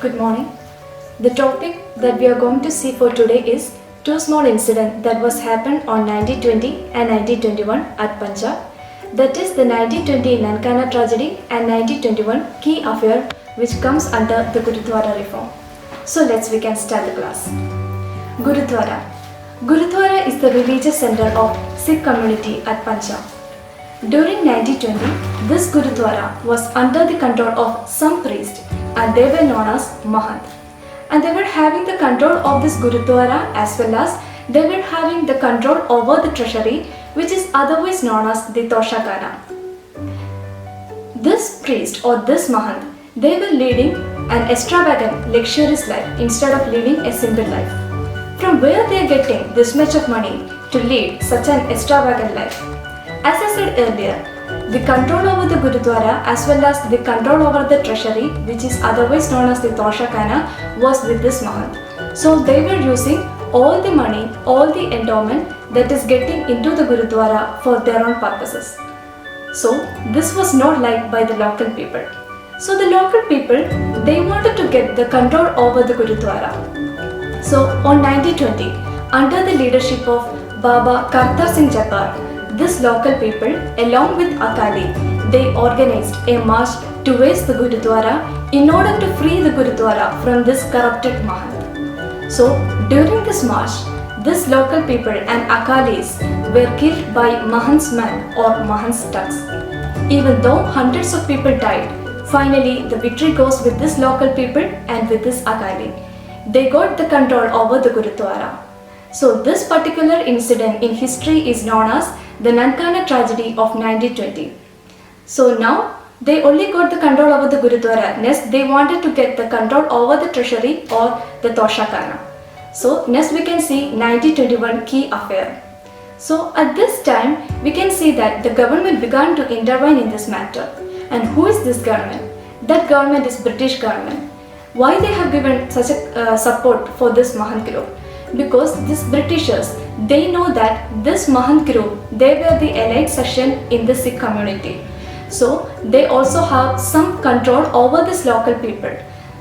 Good morning. The topic that we are going to see for today is two small incidents that was happened on 1920 and 1921 at Punjab. That is the 1920 Nankana tragedy and 1921 key affair which comes under the Gurudwara reform. So we can start the class. Gurudwara. Gurudwara is the religious center of Sikh community at Punjab. During 1920, this Gurudwara was under the control of some priests and they were known as Mahant. And they were having the control of this Gurudwara as well as they were having the control over the treasury, which is otherwise known as the Toshakana. This priest or this Mahant, they were leading an extravagant, luxurious life instead of living a simple life. From where they are getting this much of money to lead such an extravagant life? As I said earlier, the control over the Gurudwara as well as the control over the treasury, which is otherwise known as the Toshakana, was with this Mahant. So they were using all the money, all the endowment that is getting into the Gurudwara for their own purposes. So this was not liked by the local people. So the local people, they wanted to get the control over the Gurudwara. So on 1920, under the leadership of Baba Kartar Singh Jabbar, this local people, along with Akali, they organized a march towards the Gurudwara in order to free the Gurudwara from this corrupted Mahant. So, during this march, this local people and Akalis were killed by Mahant's men or Mahant's thugs. Even though hundreds of people died, finally the victory goes with this local people and with this Akali. They got the control over the Gurudwara. So, this particular incident in history is known as the Nankana tragedy of 1920. So now they only got the control over the Gurudwara. Next they wanted to get the control over the treasury or the Toshakana. So next we can see 1921 key affair. So at this time we can see that the government began to intervene in this matter. And who is this government? That government is British government. Why they have given such a support for this Mahant group? Because these Britishers, they know that this Mahant group, they were the elite section in the Sikh community. So they also have some control over this local people.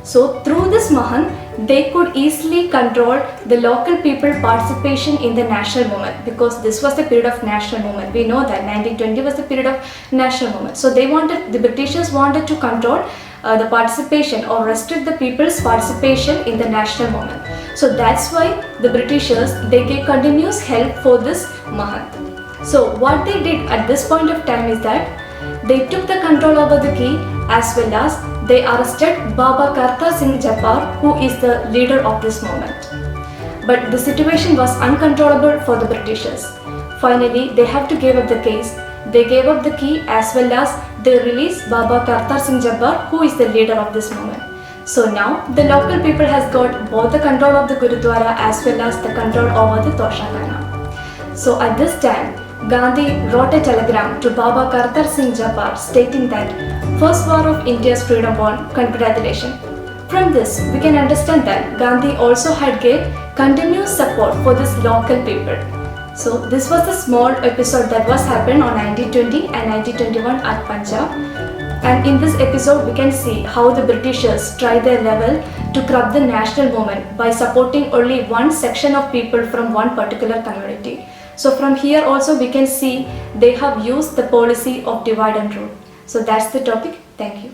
So through this Mahant, they could easily control the local people participation in the national movement, because this was the period of national movement. We know that 1920 was the period of national movement. So the Britishers wanted to control the participation or restrict the people's participation in the national movement. So that's why the Britishers, they gave continuous help for this Mahant. So what they did at this point of time is that they took the control over the key as well as they arrested Baba Kartar Singh Jabbar, who is the leader of this movement. But the situation was uncontrollable for the Britishers. Finally, they have to give up the case. They gave up the key as well as they released Baba Kartar Singh Jabbar, who is the leader of this movement. So now the local people has got both the control of the Gurudwara as well as the control over the Toshakana. So at this time, Gandhi wrote a telegram to Baba Kartar Singh Jabbar stating that First War of India's freedom won, congratulations. From this, we can understand that Gandhi also had gave continuous support for this local people. So this was the small episode that was happened on 1920 and 1921 at Punjab. And in this episode, we can see how the Britishers try their level to corrupt the national movement by supporting only one section of people from one particular community. So from here also we can see they have used the policy of divide and rule. So that's the topic. Thank you.